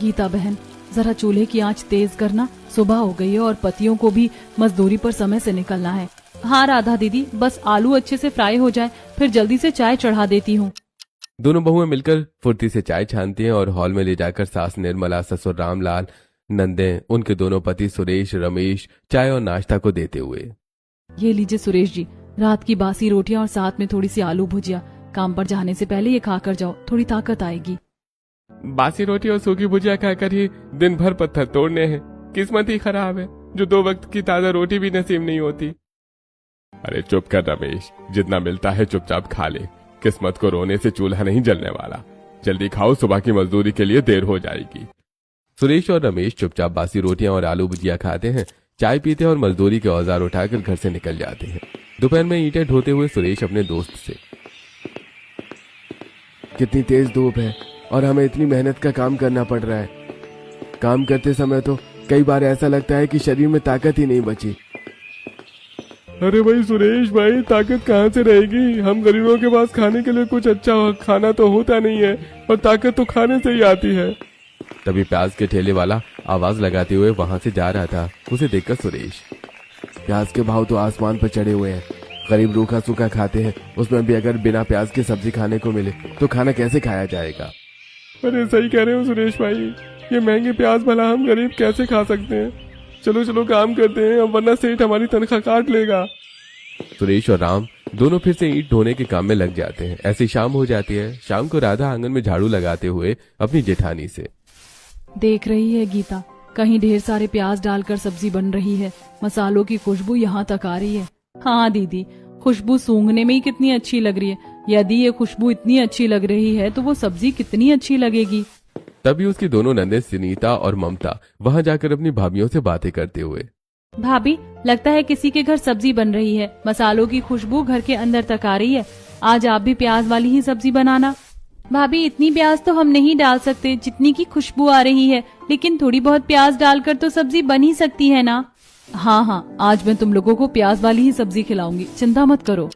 गीता बहन, जरा चूल्हे की आंच तेज करना, सुबह हो गई है और पतियों को भी मजदूरी पर समय से निकलना है। हाँ राधा दीदी, बस आलू अच्छे से फ्राई हो जाए, फिर जल्दी से चाय चढ़ा देती हूँ। दोनों बहुएं मिलकर फुर्ती से चाय छानती हैं और हॉल में ले जाकर सास निर्मला, ससुर रामलाल, नंदे, उनके दोनों पति सुरेश, रमेश चाय और नाश्ता को देते हुए। ये लीजिए सुरेश जी, रात की बासी रोटियां और साथ में थोड़ी सी आलू भुजिया। काम पर जाने से पहले ये खाकर जाओ, थोड़ी ताकत आएगी। बासी रोटी और सूखी भुजिया खाकर ही दिन भर पत्थर तोड़ने हैं। किस्मत ही खराब है जो 2 वक्त की ताजा रोटी भी नसीब नहीं होती। अरे चुप कर रमेश, जितना मिलता है चुपचाप खा ले। किस्मत को रोने से चूल्हा नहीं जलने वाला। जल्दी खाओ, सुबह की मजदूरी के लिए देर हो जाएगी। सुरेश और रमेश चुपचाप बासी रोटियां और आलू भुजिया खाते हैं, चाय पीते हैं और मजदूरी के औजार उठाकर घर से निकल जाते हैं। दोपहर में ईंटें ढोते हुए सुरेश अपने दोस्त से, कितनी तेज धूप है और हमें इतनी मेहनत का काम करना पड़ रहा है। काम करते समय तो कई बार ऐसा लगता है कि शरीर में ताकत ही नहीं बची। अरे भाई सुरेश भाई, ताकत कहाँ से रहेगी? हम गरीबों के पास खाने के लिए कुछ अच्छा खाना तो होता नहीं है और ताकत तो खाने से ही आती है। तभी प्याज के ठेले वाला आवाज लगाते हुए वहां से जा रहा था। उसे देखकर सुरेश, प्याज के भाव तो आसमान पर चढ़े हुए हैं। गरीब रूखा सूखा खाते हैं, उसमें भी अगर बिना प्याज की सब्जी खाने को मिले तो खाना कैसे खाया जाएगा? अरे सही कह रहे हो सुरेश भाई, ये महंगे प्याज भला हम गरीब कैसे खा सकते हैं? चलो चलो काम करते हैं, अब वरना सेठ हमारी तनख्वाह काट लेगा। सुरेश और राम दोनों फिर से ईंट ढोने के काम में लग जाते हैं। ऐसी शाम हो जाती है। शाम को राधा आंगन में झाड़ू लगाते हुए अपनी जेठानी से, देख रही है गीता, कहीं ढेर सारे प्याज डालकर सब्जी बन रही है। मसालों की खुशबू यहाँ तक आ रही है। हाँ दीदी, खुशबू सूंघने में ही कितनी अच्छी लग रही है। यदि ये खुशबू इतनी अच्छी लग रही है तो वो सब्जी कितनी अच्छी लगेगी। तभी उसकी दोनों नंदे सुनीता और ममता वहां जाकर अपनी भाभियों से बातें करते हुए, भाभी, लगता है किसी के घर सब्जी बन रही है। मसालों की खुशबू घर के अंदर तक आ रही है। आज आप भी प्याज वाली ही सब्जी बनाना। भाभी, इतनी प्याज तो हम नहीं डाल सकते जितनी की खुशबू आ रही है, लेकिन थोड़ी बहुत प्याज डालकर तो सब्जी बन ही सकती है ना। हाँ हाँ, आज मैं तुम लोगों को प्याज वाली ही सब्जी खिलाऊंगी, चिंता मत करो।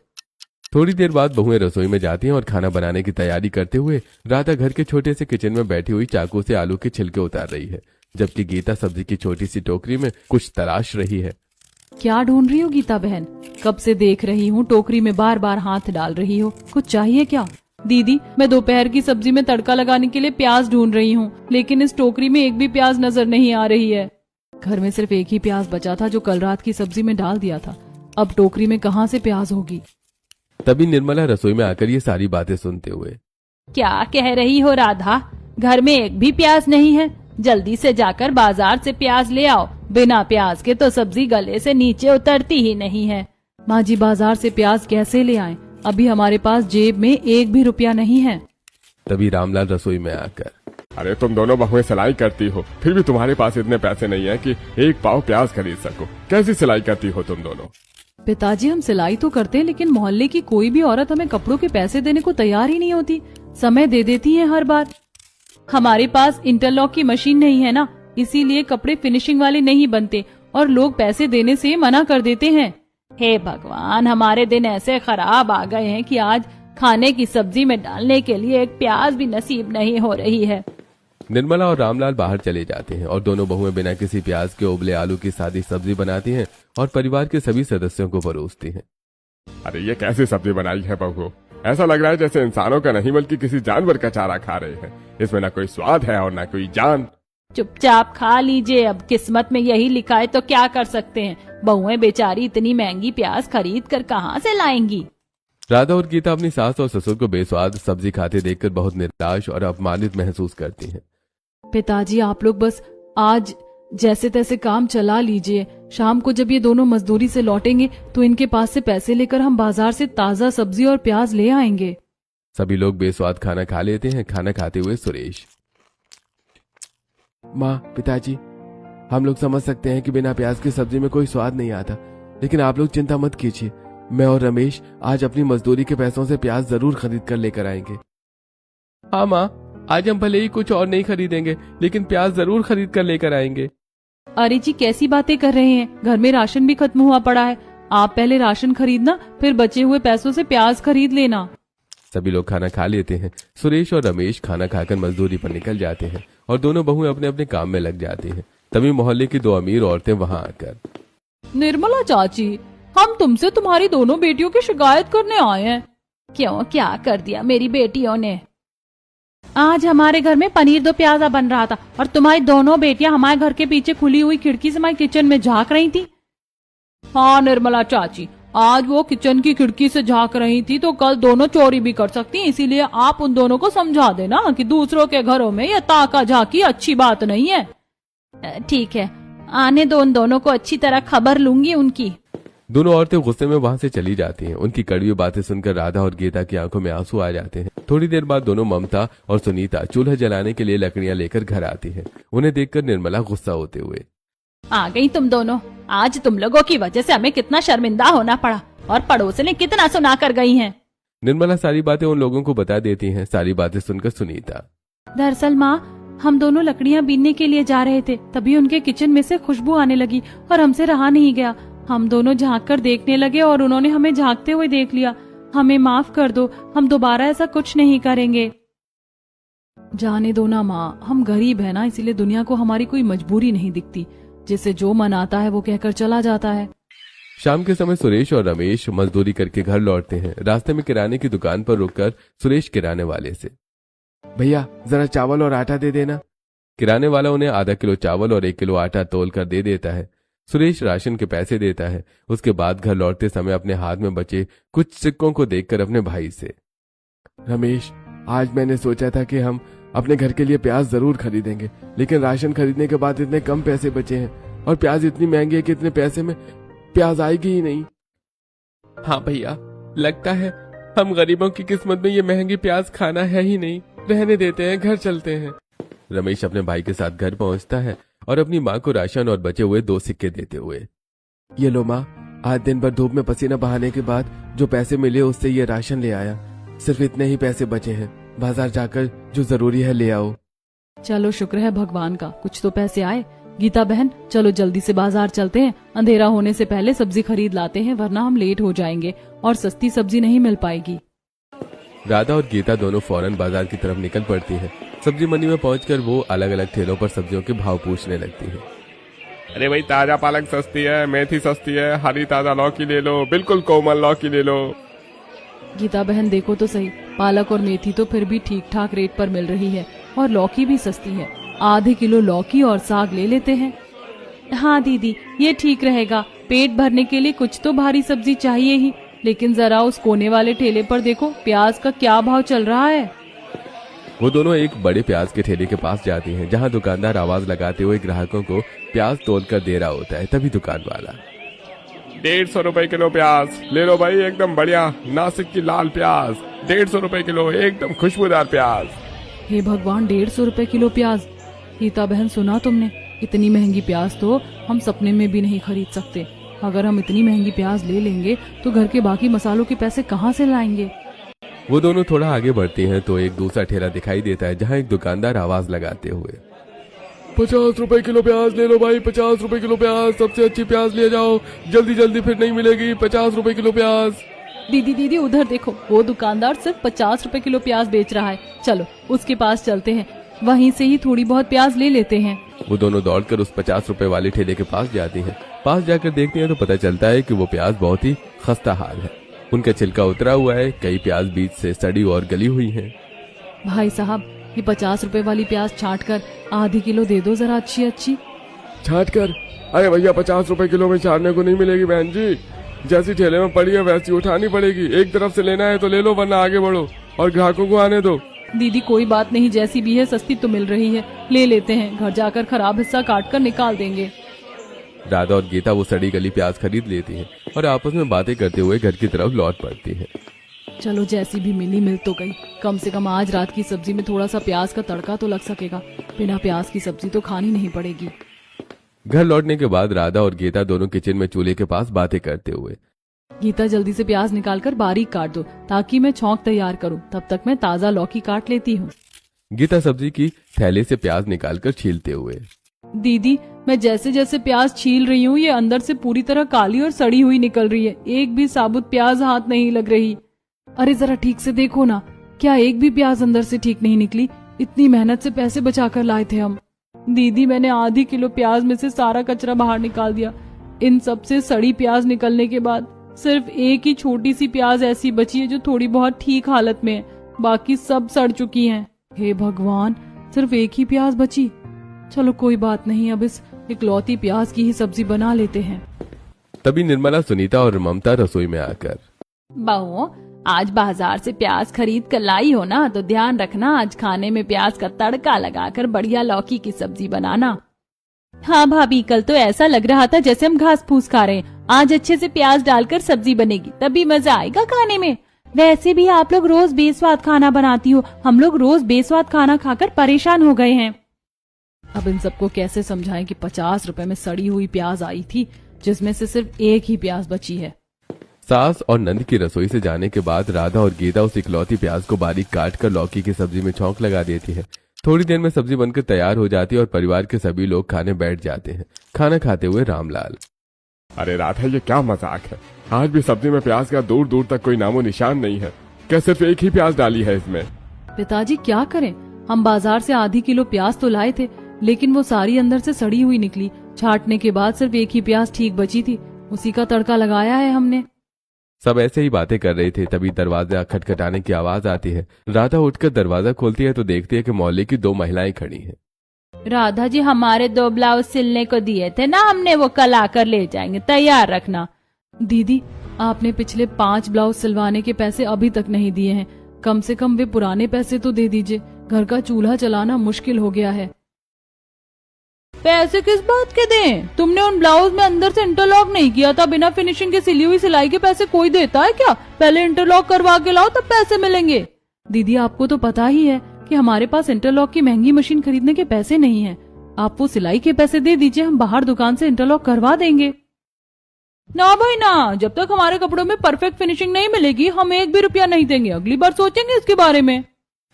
थोड़ी देर बाद बहुएं रसोई में जाती हैं और खाना बनाने की तैयारी करते हुए राधा घर के छोटे से किचन में बैठी हुई चाकू से आलू के छिलके उतार रही है, जबकि गीता सब्जी की छोटी सी टोकरी में कुछ तलाश रही है। क्या ढूंढ रही हो गीता बहन? कब से देख रही हूँ टोकरी में बार बार हाथ डाल रही हो। कुछ चाहिए क्या? दीदी, मैं दोपहर की सब्जी में तड़का लगाने के लिए प्याज ढूंढ रही हूँ, लेकिन इस टोकरी में एक भी प्याज नजर नहीं आ रही है। घर में सिर्फ एक ही प्याज बचा था जो कल रात की सब्जी में डाल दिया था। अब टोकरी में कहाँ से प्याज होगी? तभी निर्मला रसोई में आकर ये सारी बातें सुनते हुए, क्या कह रही हो राधा? घर में एक भी प्याज नहीं है। जल्दी से जाकर बाजार से प्याज ले आओ। बिना प्याज के तो सब्जी गले से नीचे उतरती ही नहीं है। माँ जी, बाजार से प्याज कैसे ले आएं? अभी हमारे पास जेब में एक भी रुपया नहीं है। तभी रामलाल रसोई में आकर, अरे तुम दोनों बहुएं सिलाई करती हो, फिर भी तुम्हारे पास इतने पैसे नहीं है कि एक पाव प्याज खरीद सको। कैसी सिलाई करती हो तुम दोनों? पिताजी, हम सिलाई तो करते हैं, लेकिन मोहल्ले की कोई भी औरत हमें कपड़ों के पैसे देने को तैयार ही नहीं होती। समय दे देती है हर बार। हमारे पास इंटरलॉक की मशीन नहीं है ना, इसीलिए कपड़े फिनिशिंग वाले नहीं बनते और लोग पैसे देने से मना कर देते हैं। हे भगवान, हमारे दिन ऐसे खराब आ गए हैं कि आज खाने की सब्जी में डालने के लिए एक प्याज भी नसीब नहीं हो रही है। निर्मला और रामलाल बाहर चले जाते हैं और दोनों बहुएं बिना किसी प्याज के उबले आलू की सादी सब्जी बनाती हैं और परिवार के सभी सदस्यों को परोसती हैं। अरे ये कैसी सब्जी बनाई है बहू? ऐसा लग रहा है जैसे इंसानों का नहीं बल्कि किसी जानवर का चारा खा रहे हैं। इसमें ना कोई स्वाद है और ना कोई जान। चुपचाप खा लीजिए, अब किस्मत में यही लिखा है तो क्या कर सकते हैं। बहुएं बेचारी इतनी महंगी प्याज खरीद कर कहाँ से लाएंगी। राधा और गीता अपनी सास और ससुर को बेस्वाद सब्जी खाते देखकर बहुत निराश और अपमानित महसूस करती हैं। पिताजी, आप लोग बस आज जैसे तैसे काम चला लीजिए। शाम को जब ये दोनों मजदूरी से लौटेंगे तो इनके पास से पैसे लेकर हम बाजार से ताजा सब्जी और प्याज ले आएंगे। सभी लोग बेस्वाद खाना खा लेते हैं। खाना खाते हुए सुरेश, माँ, पिताजी, हम लोग समझ सकते हैं कि बिना प्याज की सब्जी में कोई स्वाद नहीं आता, लेकिन आप लोग चिंता मत कीजिए। मैं और रमेश आज अपनी मजदूरी के पैसों से प्याज जरूर खरीद कर लेकर आएंगे। हाँ माँ, आज हम भले ही कुछ और नहीं खरीदेंगे, लेकिन प्याज जरूर खरीद कर लेकर आएंगे। अरे जी, कैसी बातें कर रहे हैं? घर में राशन भी खत्म हुआ पड़ा है। आप पहले राशन खरीदना, फिर बचे हुए पैसों से प्याज खरीद लेना। सभी लोग खाना खा लेते हैं। सुरेश और रमेश खाना खाकर मजदूरी पर निकल जाते हैं और दोनों बहुएं अपने अपने काम में लग जाती हैं। तभी मोहल्ले की दो अमीर औरतें वहां आकर, निर्मला चाची, हम तुमसे तुम्हारी दोनों बेटियों की शिकायत करने आए हैं। क्यों, क्या कर दिया मेरी बेटियों ने? आज हमारे घर में पनीर दो प्याजा बन रहा था और तुम्हारी दोनों बेटियां हमारे घर के पीछे खुली हुई खिड़की से हमारे किचन में झांक रही थी। हाँ निर्मला चाची, आज वो किचन की खिड़की से झांक रही थी तो कल दोनों चोरी भी कर सकती हैं, इसीलिए आप उन दोनों को समझा देना कि दूसरों के घरों में ये ताका झांकी अच्छी बात नहीं है। ठीक है, आने दो, उन दोनों को अच्छी तरह खबर लूंगी उनकी। दोनों औरतें गुस्से में वहां से चली जाती हैं। उनकी कड़वी बातें सुनकर राधा और गीता की आंखों में आंसू आ जाते हैं। थोड़ी देर बाद दोनों ममता और सुनीता चूल्हा जलाने के लिए लकड़ियां लेकर घर आती हैं। उन्हें देखकर निर्मला गुस्सा होते हुए, आ गई तुम दोनों, आज तुम लोगों की वजह से हमें कितना शर्मिंदा होना पड़ा और पड़ोसने कितना सुना कर गई हैं। निर्मला सारी बातें उन लोगों को बता देती हैं। सारी बातें सुनकर सुनीता, दरअसल माँ, हम दोनों लकड़ियाँ बीनने के लिए जा रहे थे, तभी उनके किचन में से खुशबू आने लगी और हमसे रहा नहीं गया। हम दोनों झांक कर देखने लगे और उन्होंने हमें झांकते हुए देख लिया। हमें माफ कर दो, हम दोबारा ऐसा कुछ नहीं करेंगे। जाने दो ना माँ, हम गरीब है ना, इसीलिए दुनिया को हमारी कोई मजबूरी नहीं दिखती। जिसे जो मन आता है वो कहकर चला जाता है। शाम के समय सुरेश और रमेश मजदूरी करके घर लौटते हैं। रास्ते में किराने की दुकान पर रुककर सुरेश किराने वाले से, भैया जरा चावल और आटा दे देना। किराने वाला उन्हें आधा किलो चावल और 1 किलो आटा तोल कर दे देता है। सुरेश राशन के पैसे देता है। उसके बाद घर लौटते समय अपने हाथ में बचे कुछ सिक्कों को देखकर अपने भाई से, रमेश, आज मैंने सोचा था कि हम अपने घर के लिए प्याज जरूर खरीदेंगे, लेकिन राशन खरीदने के बाद इतने कम पैसे बचे हैं और प्याज इतनी महंगी है कि इतने पैसे में प्याज आएगी ही नहीं। हाँ भैया, लगता है हम गरीबों की किस्मत में ये महंगी प्याज खाना है ही नहीं। रहने देते हैं, घर चलते हैं। रमेश अपने भाई के साथ घर पहुंचता है और अपनी माँ को राशन और बचे हुए 2 सिक्के देते हुए, ये लो माँ, आज दिन भर धूप में पसीना बहाने के बाद जो पैसे मिले उससे ये राशन ले आया। सिर्फ इतने ही पैसे बचे हैं, बाजार जाकर जो जरूरी है ले आओ। चलो शुक्र है भगवान का, कुछ तो पैसे आए। गीता बहन, चलो जल्दी से बाजार चलते हैं, अंधेरा होने से पहले सब्जी खरीद लाते हैं, वरना हम लेट हो जाएंगे और सस्ती सब्जी नहीं मिल पाएगी। राधा और गीता दोनों फौरन बाजार की तरफ निकल पड़ती है। सब्जी मंडी में पहुंचकर वो अलग अलग ठेलों पर सब्जियों के भाव पूछने लगती है। अरे भाई, ताजा पालक सस्ती है, मेथी सस्ती है, हरी ताजा लौकी ले लो, बिल्कुल कोमल लौकी ले लो। गीता बहन देखो तो सही, पालक और मेथी तो फिर भी ठीक ठाक रेट पर मिल रही है और लौकी भी सस्ती है। आधे किलो लौकी और साग ले लेते हैं। हाँ दीदी, ये ठीक रहेगा। पेट भरने के लिए कुछ तो भारी सब्जी चाहिए ही, लेकिन जरा उस कोने वाले ठेले पर देखो, प्याज का क्या भाव चल रहा है। वो दोनों एक बड़े प्याज के ठेले के पास जाती हैं, जहां दुकानदार आवाज लगाते हुए ग्राहकों को प्याज तोलकर दे रहा होता है। तभी दुकान वाला, 150 रुपए किलो प्याज ले लो भाई, एकदम बढ़िया नासिक की लाल प्याज, 150 रुपए किलो, एकदम खुशबूदार प्याज। हे भगवान, 150 रुपए किलो प्याज। गीता बहन, सुना तुमने? इतनी महंगी प्याज तो हम सपने में भी नहीं खरीद सकते। अगर हम इतनी महंगी प्याज ले लेंगे तो घर के बाकी मसालों के पैसे कहाँ से लाएंगे? वो दोनों थोड़ा आगे बढ़ती हैं तो एक दूसरा ठेला दिखाई देता है, जहां एक दुकानदार आवाज लगाते हुए, 50 रुपए किलो प्याज ले लो भाई, 50 रुपए किलो प्याज, सबसे अच्छी प्याज ले जाओ, जल्दी जल्दी फिर नहीं मिलेगी, 50 रुपए किलो प्याज। दीदी दीदी, उधर देखो, वो दुकानदार सिर्फ 50 रुपए किलो प्याज बेच रहा है। चलो उसके पास चलते हैं, वहीं से ही थोड़ी बहुत प्याज ले लेते हैं। वो दोनों दौड़कर उस 50 रुपए वाले ठेले के पास जाती हैं। पास जाकर देखती हैं तो पता चलता है कि वो प्याज बहुत ही खस्ता हाल है। उनका छिलका उतरा हुआ है, कई प्याज बीच से सड़ी और गली हुई हैं। भाई साहब, ये 50 रुपए वाली प्याज छांट कर आधी किलो दे दो जरा, अच्छी अच्छी। छाट कर? अरे भैया, 50 रुपए किलो में छाटने को नहीं मिलेगी बहन जी। जैसी ठेले में पड़ी है वैसी उठानी पड़ेगी। एक तरफ से लेना है तो ले लो, वरना आगे बढ़ो और ग्राहकों को आने दो। दीदी कोई बात नहीं, जैसी भी है सस्ती तो मिल रही है, ले लेते हैं। घर जाकर खराब हिस्सा काट कर निकाल देंगे। राधा और गीता वो सड़ी गली प्याज खरीद लेती हैं और आपस में बातें करते हुए घर की तरफ लौट पड़ती हैं। चलो जैसी भी मिली मिल तो गई, कम से कम आज रात की सब्जी में थोड़ा सा प्याज का तड़का तो लग सकेगा। बिना प्याज की सब्जी तो खानी नहीं पड़ेगी। घर लौटने के बाद राधा और गीता दोनों किचन में चूल्हे के पास बातें करते हुए, गीता जल्दी से प्याज निकालकर बारीक काट दो ताकि मैं छौंक तैयार करूं, तब तक मैं ताजा लौकी काट लेती हूँ। गीता सब्जी की थैले से प्याज निकालकर छीलते हुए, दीदी मैं जैसे जैसे प्याज छील रही हूँ ये अंदर से पूरी तरह काली और सड़ी हुई निकल रही है, एक भी साबुत प्याज हाथ नहीं लग रही। अरे जरा ठीक से देखो ना, क्या एक भी प्याज अंदर से ठीक नहीं निकली? इतनी मेहनत से पैसे बचाकर लाए थे हम। दीदी, मैंने आधी किलो प्याज में से सारा कचरा बाहर निकाल दिया। इन सब से सड़ी प्याज निकलने के बाद सिर्फ एक ही छोटी सी प्याज ऐसी बची है जो थोड़ी बहुत ठीक हालत में है, बाकी सब सड़ चुकी हैं। हे भगवान, सिर्फ एक ही प्याज बची। चलो कोई बात नहीं, अब इस इकलौती प्याज की ही सब्जी बना लेते हैं। तभी निर्मला, सुनीता और ममता रसोई में आकर, बहू, आज बाजार से प्याज खरीद कर लाई हो ना, तो ध्यान रखना आज खाने में प्याज का तड़का लगाकर बढ़िया लौकी की सब्जी बनाना। हाँ भाभी, कल तो ऐसा लग रहा था जैसे हम घास फूस खा रहे हैं। आज अच्छे से प्याज डालकर सब्जी बनेगी, तभी मजा आएगा खाने में। वैसे भी आप लोग रोज बेस्वाद खाना बनाती हो, हम लोग रोज बेस्वाद खाना खाकर परेशान हो गए हैं। अब इन सबको कैसे समझाएं कि 50 रुपए में सड़ी हुई प्याज आई थी, जिसमें से सिर्फ एक ही प्याज बची है। सास और नंद की रसोई से जाने के बाद राधा और गीता उस इकलौती प्याज को बारीक काट कर लौकी की सब्जी में छौंक लगा देती है। थोड़ी देर में सब्जी बनकर तैयार हो जाती है और परिवार के सभी लोग खाने बैठ जाते हैं। खाना खाते हुए रामलाल, अरे राधा, ये क्या मजाक है? आज भी सब्जी में प्याज का दूर दूर तक कोई नामो निशान नहीं है। क्या सिर्फ एक ही प्याज डाली है इसमें? पिताजी क्या करें, हम बाजार से आधी किलो प्याज तो लाए थे, लेकिन वो सारी अंदर से सड़ी हुई निकली। छांटने के बाद सिर्फ एक ही प्याज ठीक बची थी, उसी का तड़का लगाया है हमने। सब ऐसे ही बातें कर रहे थे, तभी दरवाजा खटखटाने की आवाज आती है। राधा उठकर दरवाजा खोलती है तो देखती है कि मोहल्ले की 2 महिलाएं खड़ी हैं। राधा जी, हमारे 2 ब्लाउज सिलने को दिए थे ना हमने, वो कल आकर ले जाएंगे, तैयार रखना। दीदी, आपने पिछले 5 ब्लाउज सिलवाने के पैसे अभी तक नहीं दिए हैं। कम से कम वे पुराने पैसे तो दे दीजिए, घर का चूल्हा चलाना मुश्किल हो गया है। पैसे किस बात के दें? तुमने उन ब्लाउज में अंदर से इंटरलॉक नहीं किया था। बिना फिनिशिंग के सिली हुई सिलाई के पैसे कोई देता है क्या? पहले इंटरलॉक करवा के लाओ, तब पैसे मिलेंगे। दीदी, आपको तो पता ही है कि हमारे पास इंटरलॉक की महंगी मशीन खरीदने के पैसे नहीं है। आप वो सिलाई के पैसे दे दीजिए, हम बाहर दुकान से इंटरलॉक करवा देंगे। ना भाई ना, जब तक हमारे कपड़ों में परफेक्ट फिनिशिंग नहीं मिलेगी, हम 1 भी रुपया नहीं देंगे। अगली बार सोचेंगे इसके बारे में।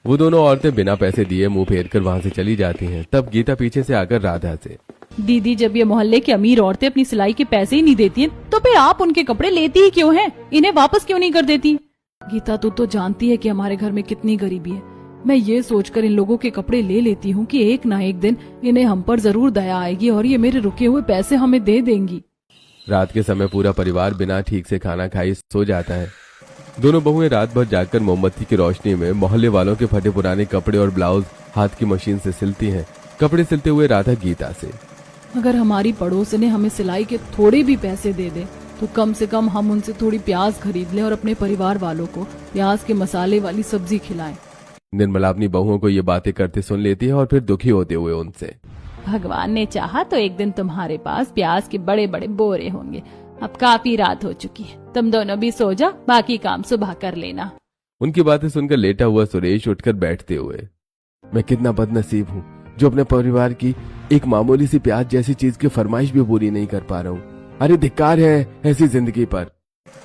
वो दोनों औरतें बिना पैसे दिए मुंह फेर कर वहाँ से चली जाती हैं। तब गीता पीछे से आकर राधा से, दीदी, जब ये मोहल्ले की अमीर औरतें अपनी सिलाई के पैसे ही नहीं देती हैं, तो फिर आप उनके कपड़े लेती ही क्यों हैं? इन्हें वापस क्यों नहीं कर देती? गीता, तू तो जानती है कि हमारे घर में कितनी गरीबी है। मैं ये सोचकर इन लोगों के कपड़े ले लेती हूँ कि एक ना एक दिन इन्हें हम पर जरूर दया आएगी और ये मेरे रुके हुए पैसे हमें दे देंगी। रात के समय पूरा परिवार बिना ठीक से खाना खाए सो जाता है। दोनों बहुएं रात भर जागकर मोमबत्ती की रोशनी में मोहल्ले वालों के फटे पुराने कपड़े और ब्लाउज हाथ की मशीन से सिलती हैं। कपड़े सिलते हुए राधा गीता से, अगर हमारी पड़ोस ने हमें सिलाई के थोड़े भी पैसे दे दे, तो कम से कम हम उनसे थोड़ी प्याज खरीद लें और अपने परिवार वालों को प्याज के मसाले वाली सब्जी खिलाएं। निर्मला अपनी बहुओं को ये बातें करते सुन लेती है और फिर दुखी होते हुए उनसे, भगवान ने चाहा तो एक दिन तुम्हारे पास प्याज के बड़े बड़े बोरे होंगे। अब काफी रात हो चुकी है, तुम दोनों भी सो जाओ, बाकी काम सुबह कर लेना। उनकी बातें सुनकर लेटा हुआ सुरेश उठकर बैठते हुए, मैं कितना बदनसीब हूँ जो अपने परिवार की एक मामूली सी प्याज जैसी चीज की फरमाइश भी पूरी नहीं कर पा रहा हूँ। अरे धिक्कार है ऐसी जिंदगी पर।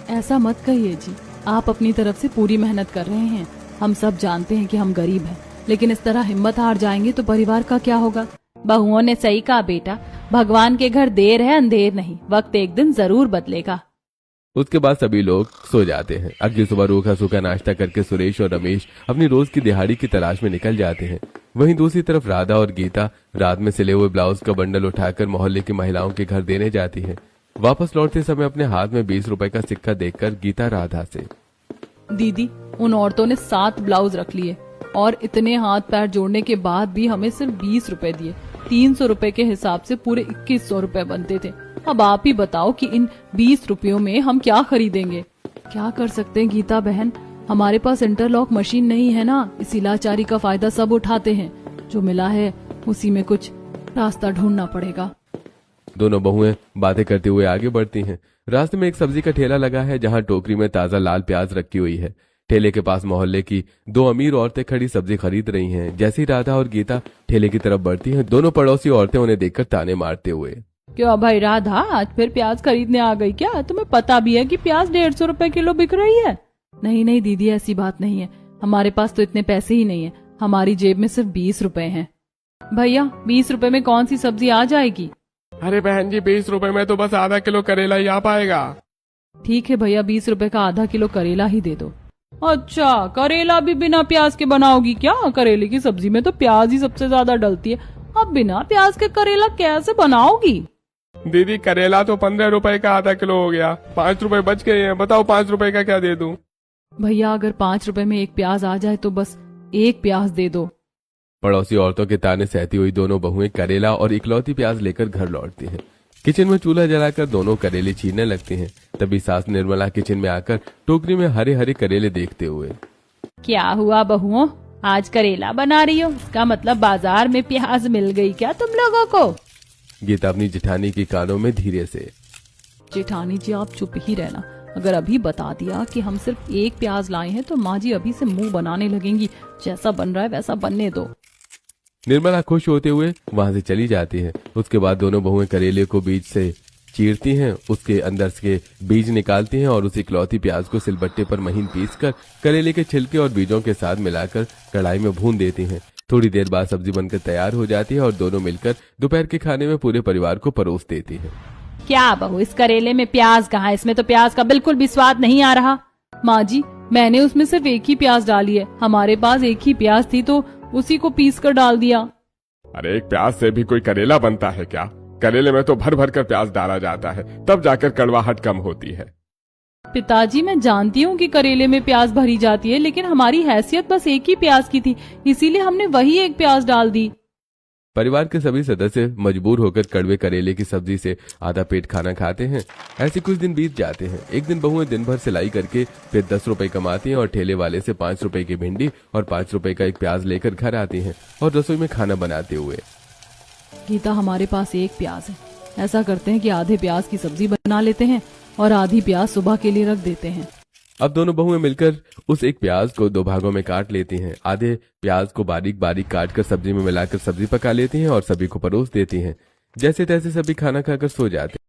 ऐसा मत कहिए जी, आप अपनी तरफ से पूरी मेहनत कर रहे हैं। हम सब जानते हैं कि हम गरीब हैं, लेकिन इस तरह हिम्मत हार जाएंगे तो परिवार का क्या होगा? बहुओं ने सही कहा बेटा, भगवान के घर देर है अंधेर नहीं, वक्त एक दिन जरूर बदलेगा। उसके बाद सभी लोग सो जाते हैं। अगली सुबह रूखा सूखा नाश्ता करके सुरेश और रमेश अपनी रोज की दिहाड़ी की तलाश में निकल जाते हैं। वहीं दूसरी तरफ राधा और गीता रात में सिले हुए ब्लाउज का बंडल उठाकर मोहल्ले की महिलाओं के घर देने जाती है। वापस लौटते समय अपने हाथ में 20 रुपए का सिक्का देखकर गीता राधा से, दीदी, उन औरतों ने 7 ब्लाउज रख लिए और इतने हाथ पैर जोड़ने के बाद भी हमें सिर्फ 20 रुपए दिए। 300 रुपए के हिसाब से पूरे 2100 रुपए बनते थे। अब आप ही बताओ कि इन 20 रुपयों में हम क्या खरीदेंगे? क्या कर सकते हैं गीता बहन, हमारे पास इंटरलॉक मशीन नहीं है ना, इसी लाचारी का फायदा सब उठाते हैं। जो मिला है उसी में कुछ रास्ता ढूंढना पड़ेगा। दोनों बहुएं बातें करते हुए आगे बढ़ती हैं। रास्ते में एक सब्जी का ठेला लगा है जहां टोकरी में ताजा लाल प्याज रखी हुई है। ठेले के पास मोहल्ले की 2 अमीर औरतें खड़ी सब्जी खरीद रही हैं। जैसे ही राधा और गीता ठेले की तरफ बढ़ती हैं, दोनों पड़ोसी औरतें उन्हें देखकर ताने मारते हुए, क्यों भाई राधा, आज फिर प्याज खरीदने आ गई क्या? तुम्हें पता भी है कि प्याज 150 रुपए किलो बिक रही है। नहीं नहीं दीदी, ऐसी बात नहीं है, हमारे पास तो इतने पैसे ही नहीं है, हमारी जेब में सिर्फ 20 रुपए हैं। भैया 20 रुपए में कौन सी सब्जी आ जाएगी? अरे बहन जी, 20 रुपए में तो बस आधा किलो करेला ही आ पाएगा। ठीक है भैया, 20 रुपए का आधा किलो करेला ही दे दो। अच्छा, करेला भी बिना प्याज के बनाओगी क्या? करेले की सब्जी में तो प्याज ही सबसे ज्यादा डलती है, अब बिना प्याज के करेला कैसे बनाओगी? दीदी करेला तो 15 रुपए का आधा किलो हो गया, 5 रुपए बच गए हैं, बताओ 5 रुपए का क्या दे दूं? भैया अगर 5 रुपए में एक प्याज आ जाए तो बस एक प्याज दे दो। पड़ोसी औरतों के ताने सहती हुई दोनों बहुएं करेला और इकलौती प्याज लेकर घर लौटती हैं। किचन में चूल्हा जलाकर दोनों करेले छीलने लगती हैं। तभी सास निर्मला किचन में आकर टोकरी में हरे हरे करेले देखते हुए, क्या हुआ बहुओं, आज करेला बना रही हो? इसका मतलब बाजार में प्याज मिल गई क्या तुम लोगों को? गीता अपनी जेठानी के कानों में धीरे से, जेठानी जी आप चुप ही रहना, अगर अभी बता दिया कि हम सिर्फ एक प्याज लाए हैं तो माँ जी अभी से मुंह बनाने लगेंगी, जैसा बन रहा है वैसा बनने दो। निर्मला खुश होते हुए वहां से चली जाती है। उसके बाद दोनों बहुएं करेले को बीज से चीरती हैं, उसके अंदर के बीज निकालती हैं और उस इकलौती प्याज को सिलबट्टे पर महीन पीसकर करेले के छिलके और बीजों के साथ मिलाकर कढ़ाई में भून देती हैं। थोड़ी देर बाद सब्जी बनकर तैयार हो जाती है और दोनों मिलकर दोपहर के खाने में पूरे परिवार को परोस देती है। क्या बहू, इस करेले में प्याज कहाँ है? इसमें तो प्याज का बिल्कुल भी स्वाद नहीं आ रहा। माँ जी मैंने उसमें सिर्फ एक ही प्याज डाली है, हमारे पास एक ही प्याज थी तो उसी को पीस कर डाल दिया। अरे एक प्याज से भी कोई करेला बनता है क्या? करेले में तो भर भर कर प्याज डाला जाता है, तब जाकर कड़वाहट कम होती है। पिताजी मैं जानती हूँ कि करेले में प्याज भरी जाती है, लेकिन हमारी हैसियत बस एक ही प्याज की थी, इसीलिए हमने वही एक प्याज डाल दी। परिवार के सभी सदस्य मजबूर होकर कड़वे करेले की सब्जी से आधा पेट खाना खाते हैं। ऐसे कुछ दिन बीत जाते हैं। एक दिन बहुएं दिन भर सिलाई करके फिर 10 रुपए कमाती हैं और ठेले वाले से 5 रुपए की भिंडी और 5 रुपए का एक प्याज लेकर घर आती हैं और रसोई में खाना बनाते हुए, गीता हमारे पास एक प्याज है, ऐसा करते हैं कि आधे प्याज की सब्जी बना लेते हैं और आधी प्याज सुबह के लिए रख देते हैं। अब दोनों बहुएं मिलकर उस एक प्याज को 2 भागों में काट लेती हैं। आधे प्याज को बारीक बारीक काट कर सब्जी में मिलाकर सब्जी पका लेती हैं और सभी को परोस देती हैं। जैसे तैसे सभी खाना खाकर सो जाते हैं।